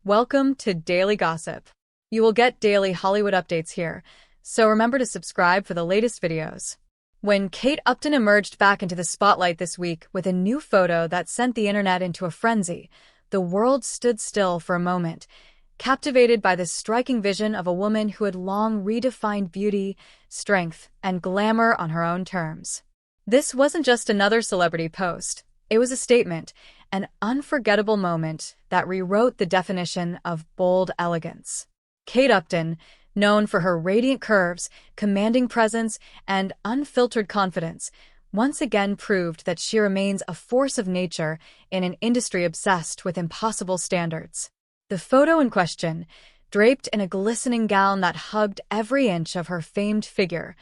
Welcome to Daily Gossip. You will get daily Hollywood updates here, so remember to subscribe for the latest videos. When Kate Upton emerged back into the spotlight this week with a new photo that sent the internet into a frenzy, the world stood still for a moment, captivated by this striking vision of a woman who had long redefined beauty, strength, and glamour on her own terms. This wasn't just another celebrity post. It was a statement, an unforgettable moment that rewrote the definition of bold elegance. Kate Upton, known for her radiant curves, commanding presence, and unfiltered confidence, once again proved that she remains a force of nature in an industry obsessed with impossible standards. The photo in question, draped in a glistening gown that hugged every inch of her famed figure,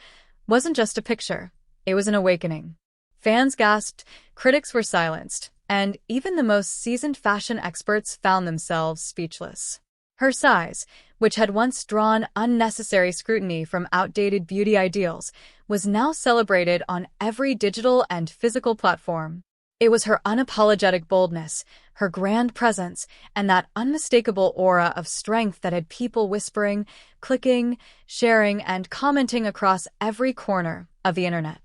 wasn't just a picture, it was an awakening. Fans gasped, critics were silenced, and even the most seasoned fashion experts found themselves speechless. Her size, which had once drawn unnecessary scrutiny from outdated beauty ideals, was now celebrated on every digital and physical platform. It was her unapologetic boldness, her grand presence, and that unmistakable aura of strength that had people whispering, clicking, sharing, and commenting across every corner of the internet.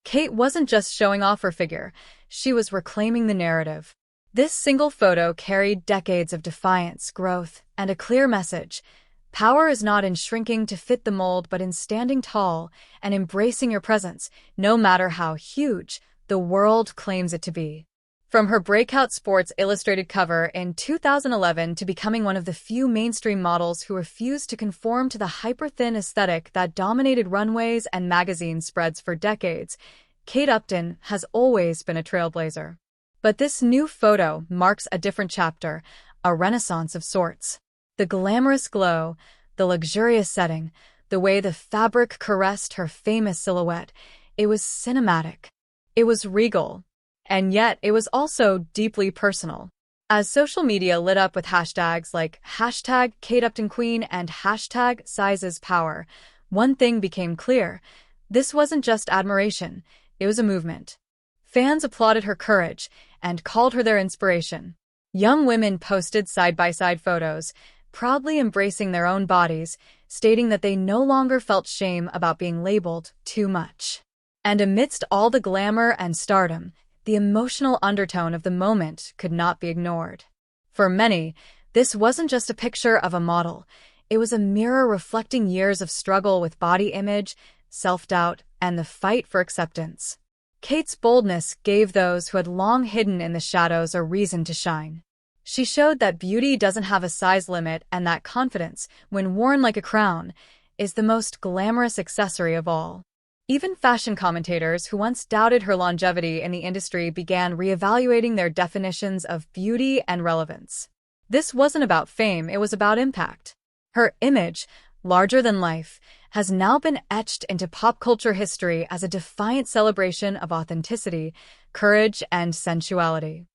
Kate wasn't just showing off her figure, she was reclaiming the narrative. This single photo carried decades of defiance, growth, and a clear message. Power is not in shrinking to fit the mold, but in standing tall and embracing your presence, no matter how huge the world claims it to be. From her breakout Sports Illustrated cover in 2011 to becoming one of the few mainstream models who refused to conform to the hyper-thin aesthetic that dominated runways and magazine spreads for decades, Kate Upton has always been a trailblazer. But this new photo marks a different chapter, a renaissance of sorts. The glamorous glow, the luxurious setting, the way the fabric caressed her famous silhouette, it was cinematic. It was regal. And yet, it was also deeply personal. As social media lit up with hashtags like #KateUptonQueen and #SizesPower, one thing became clear. This wasn't just admiration, it was a movement. Fans applauded her courage and called her their inspiration. Young women posted side-by-side photos, proudly embracing their own bodies, stating that they no longer felt shame about being labeled too much. And amidst all the glamour and stardom, the emotional undertone of the moment could not be ignored. For many, this wasn't just a picture of a model. It was a mirror reflecting years of struggle with body image, self-doubt, and the fight for acceptance. Kate's boldness gave those who had long hidden in the shadows a reason to shine. She showed that beauty doesn't have a size limit and that confidence, when worn like a crown, is the most glamorous accessory of all. Even fashion commentators who once doubted her longevity in the industry began reevaluating their definitions of beauty and relevance. This wasn't about fame, it was about impact. Her image, larger than life, has now been etched into pop culture history as a defiant celebration of authenticity, courage, and sensuality.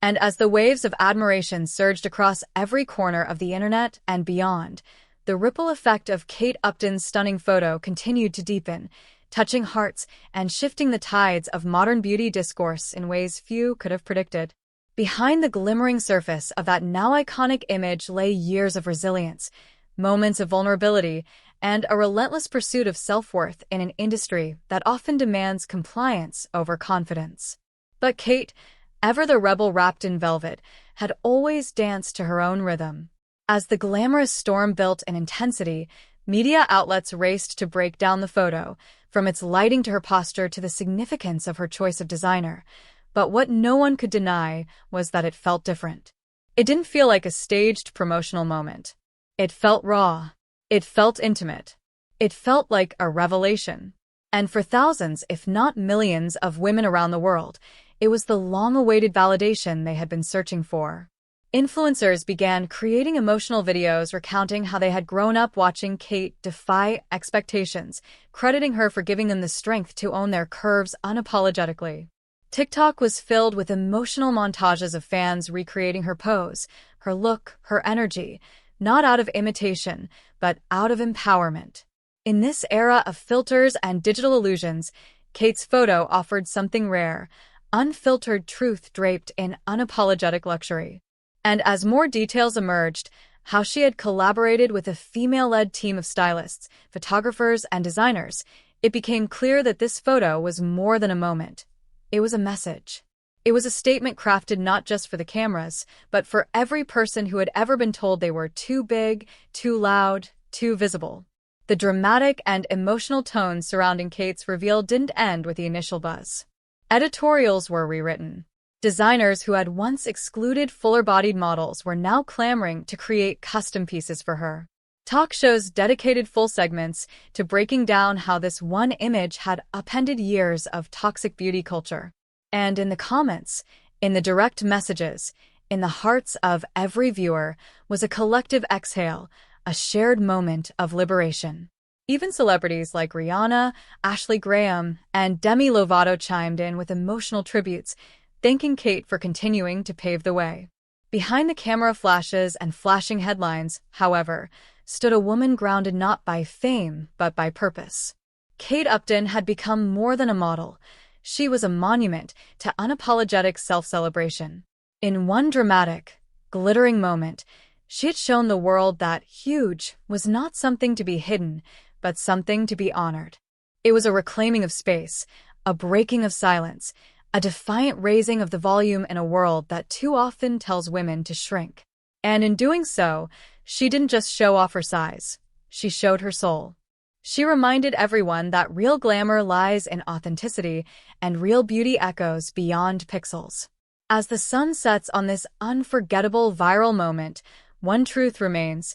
And as the waves of admiration surged across every corner of the internet and beyond, the ripple effect of Kate Upton's stunning photo continued to deepen, touching hearts and shifting the tides of modern beauty discourse in ways few could have predicted. Behind the glimmering surface of that now iconic image lay years of resilience, moments of vulnerability, and a relentless pursuit of self-worth in an industry that often demands compliance over confidence. But Kate, ever the rebel wrapped in velvet, had always danced to her own rhythm. As the glamorous storm built in intensity, media outlets raced to break down the photo, from its lighting to her posture to the significance of her choice of designer. But what no one could deny was that it felt different. It didn't feel like a staged promotional moment. It felt raw. It felt intimate. It felt like a revelation. And for thousands, if not millions, of women around the world, it was the long-awaited validation they had been searching for. Influencers began creating emotional videos recounting how they had grown up watching Kate defy expectations, crediting her for giving them the strength to own their curves unapologetically. TikTok was filled with emotional montages of fans recreating her pose, her look, her energy, not out of imitation, but out of empowerment. In this era of filters and digital illusions, Kate's photo offered something rare, unfiltered truth draped in unapologetic luxury. And as more details emerged, how she had collaborated with a female-led team of stylists, photographers, and designers, it became clear that this photo was more than a moment. It was a message. It was a statement crafted not just for the cameras, but for every person who had ever been told they were too big, too loud, too visible. The dramatic and emotional tones surrounding Kate's reveal didn't end with the initial buzz. Editorials were rewritten. Designers who had once excluded fuller-bodied models were now clamoring to create custom pieces for her. Talk shows dedicated full segments to breaking down how this one image had upended years of toxic beauty culture. And in the comments, in the direct messages, in the hearts of every viewer was a collective exhale, a shared moment of liberation. Even celebrities like Rihanna, Ashley Graham, and Demi Lovato chimed in with emotional tributes, thanking Kate for continuing to pave the way. Behind the camera flashes and flashing headlines, however, stood a woman grounded not by fame but by purpose. Kate Upton had become more than a model. She was a monument to unapologetic self-celebration. In one dramatic, glittering moment, she had shown the world that huge was not something to be hidden, but something to be honored. It was a reclaiming of space, a breaking of silence, a defiant raising of the volume in a world that too often tells women to shrink. And in doing so, she didn't just show off her size. She showed her soul. She reminded everyone that real glamour lies in authenticity and real beauty echoes beyond pixels. As the sun sets on this unforgettable viral moment, one truth remains: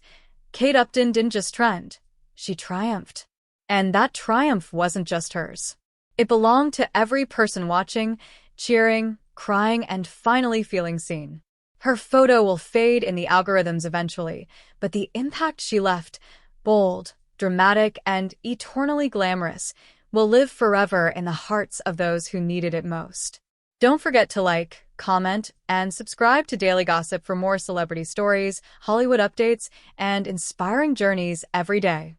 Kate Upton didn't just trend, she triumphed. And that triumph wasn't just hers. It belonged to every person watching, cheering, crying, and finally feeling seen. Her photo will fade in the algorithms eventually, but the impact she left, bold, dramatic, and eternally glamorous, will live forever in the hearts of those who needed it most. Don't forget to like, comment, and subscribe to Daily Gossip for more celebrity stories, Hollywood updates, and inspiring journeys every day.